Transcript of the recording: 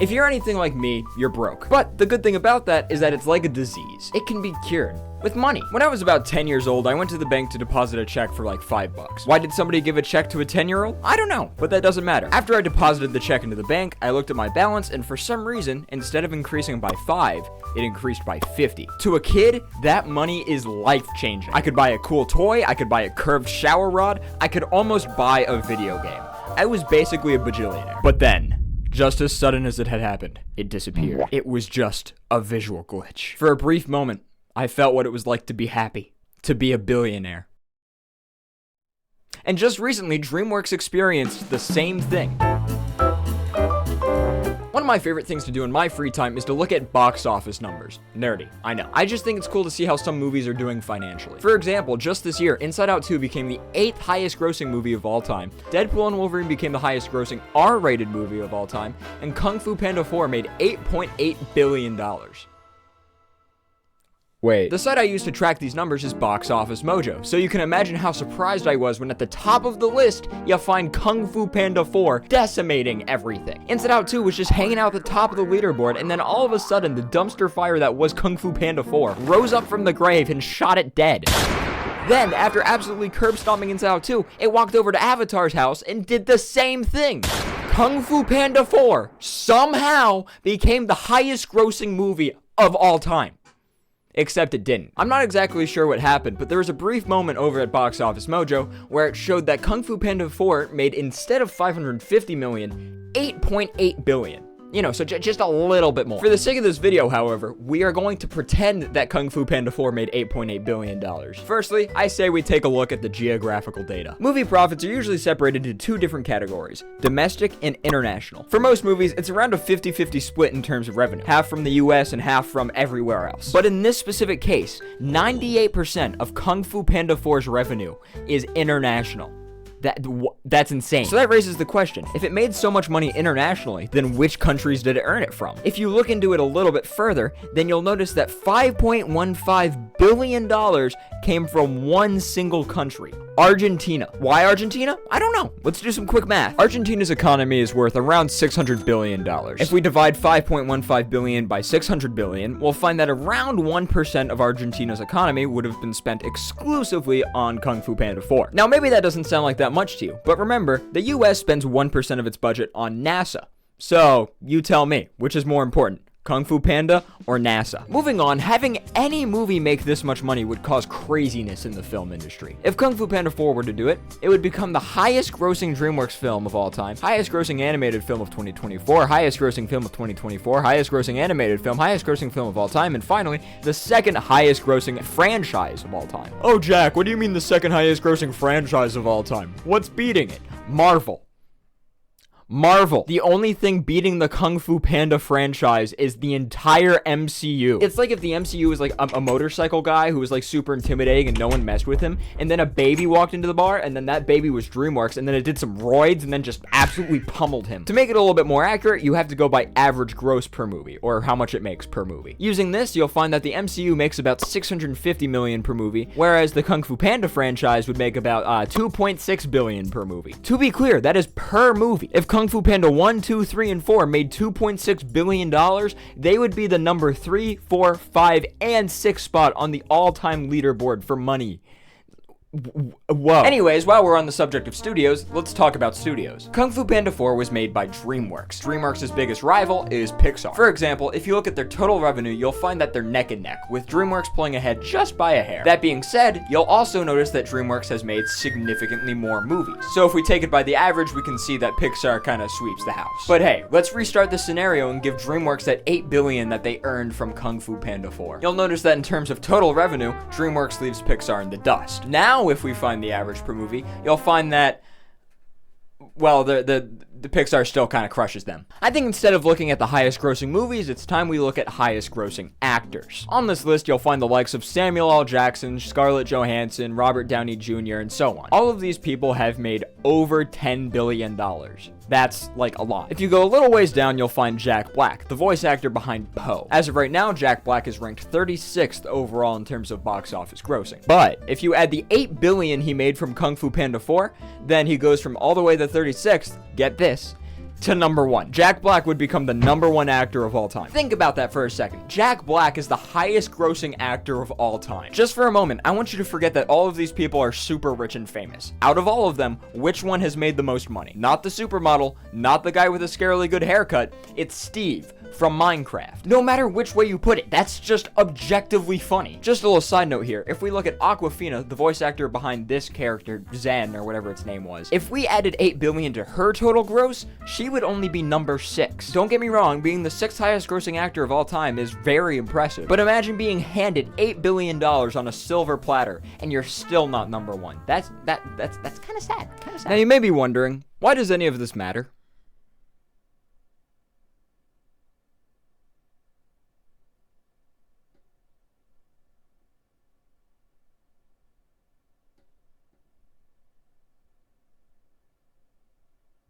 If you're anything like me, you're broke. But the good thing about that is that it's like a disease. It can be cured with money. When I was about 10 years old, I went to the bank to deposit a check for like $5. Why did somebody give a check to a 10-year-old? I don't know, but that doesn't matter. After I deposited the check into the bank, I looked at my balance, and for some reason, instead of increasing by 5, it increased by 50. To a kid, that money is life-changing. I could buy a cool toy, I could buy a curved shower rod, I could almost buy a video game. I was basically a bajillionaire. But then, just as sudden as it had happened, it disappeared. It was just a visual glitch. For a brief moment, I felt what it was like to be happy, to be a billionaire. And just recently, DreamWorks experienced the same thing. One of my favorite things to do in my free time is to look at box office numbers. Nerdy, I know. I just think it's cool to see how some movies are doing financially. For example, just this year, Inside Out 2 became the 8th highest grossing movie of all time, Deadpool and Wolverine became the highest grossing R-rated movie of all time, and Kung Fu Panda 4 made $8.8 billion. Wait. The site I use to track these numbers is Box Office Mojo, so you can imagine how surprised I was when at the top of the list, you find Kung Fu Panda 4 decimating everything. Inside Out 2 was just hanging out at the top of the leaderboard, and then all of a sudden, the dumpster fire that was Kung Fu Panda 4 rose up from the grave and shot it dead. Then, after absolutely curb-stomping Inside Out 2, it walked over to Avatar's house and did the same thing. Kung Fu Panda 4 somehow became the highest-grossing movie of all time. Except it didn't. I'm not exactly sure what happened, but there was a brief moment over at Box Office Mojo where it showed that Kung Fu Panda 4 made, instead of $550 million, $8.8 billion. You know, so just a little bit more. For the sake of this video, however, we are going to pretend that Kung Fu Panda 4 made $8.8 billion. Firstly, I say we take a look at the geographical data. Movie profits are usually separated into two different categories, domestic and international. For most movies, it's around a 50-50 split in terms of revenue, half from the US and half from everywhere else. But in this specific case, 98% of Kung Fu Panda 4's revenue is international. That's insane. So that raises the question, if it made so much money internationally, then which countries did it earn it from? If you look into it a little bit further, then you'll notice that $5.15 billion came from one single country, Argentina. Why Argentina? I don't know. Let's do some quick math. Argentina's economy is worth around $600 billion. If we divide 5.15 billion by 600 billion, we'll find that around 1% of Argentina's economy would have been spent exclusively on Kung Fu Panda 4. Now, maybe that doesn't sound like that much to you, but remember, the US spends 1% of its budget on NASA. So, you tell me, which is more important? Kung Fu Panda or NASA? Moving on, having any movie make this much money would cause craziness in the film industry. If Kung Fu Panda 4 were to do it, it would become the highest grossing DreamWorks film of all time, highest grossing animated film of 2024, highest grossing film of 2024, highest grossing animated film, highest grossing film of all time, and finally, the second highest grossing franchise of all time. Oh, Jack, what do you mean the second highest grossing franchise of all time? What's beating it? Marvel. The only thing beating the Kung Fu Panda franchise is the entire MCU. It's like if the MCU was like a motorcycle guy who was like super intimidating and no one messed with him, and then a baby walked into the bar, and then that baby was DreamWorks, and then it did some roids and then just absolutely pummeled him. To make it a little bit more accurate, you have to go by average gross per movie, or how much it makes per movie. Using this, you'll find that the MCU makes about $650 million per movie, whereas the Kung Fu Panda franchise would make about $2.6 billion per movie. To be clear, that is per movie. If Kung Fu Panda 1, 2, 3, and 4 made $2.6 billion, they would be the number 3, 4, 5, and 6 spot on the all-time leaderboard for money. Whoa. Anyways, while we're on the subject of studios, let's talk about studios. Kung Fu Panda 4 was made by DreamWorks. DreamWorks' biggest rival is Pixar. For example, if you look at their total revenue, you'll find that they're neck and neck, with DreamWorks pulling ahead just by a hair. That being said, you'll also notice that DreamWorks has made significantly more movies. So if we take it by the average, we can see that Pixar kind of sweeps the house. But hey, let's restart the scenario and give DreamWorks that $8 billion that they earned from Kung Fu Panda 4. You'll notice that in terms of total revenue, DreamWorks leaves Pixar in the dust. Now, if we find the average per movie, you'll find that, well, the Pixar still kind of crushes them. I think instead of looking at the highest grossing movies, it's time we look at highest grossing actors. On this list, you'll find the likes of Samuel L. Jackson, Scarlett Johansson, Robert Downey Jr., and so on. All of these people have made over $10 billion. That's like a lot. If you go a little ways down, you'll find Jack Black, the voice actor behind Poe. As of right now, Jack Black is ranked 36th overall in terms of box office grossing. But if you add the $8 billion he made from Kung Fu Panda 4, then he goes from all the way to 36th, get this, to number 1. Jack Black would become the number 1 actor of all time. Think about that for a second. Jack Black is the highest grossing actor of all time. Just for a moment, I want you to forget that all of these people are super rich and famous. Out of all of them, which one has made the most money? Not the supermodel, not the guy with a scarily good haircut, it's Steve from Minecraft. No matter which way you put it, that's just objectively funny. Just a little side note here, if we look at Awkwafina, the voice actor behind this character, Zen, or whatever its name was, if we added 8 billion to her total gross, she would only be number 6. Don't get me wrong, being the 6th highest grossing actor of all time is very impressive, but imagine being handed $8 billion on a silver platter, and you're still not number 1. That's kind of sad. Now you may be wondering, why does any of this matter?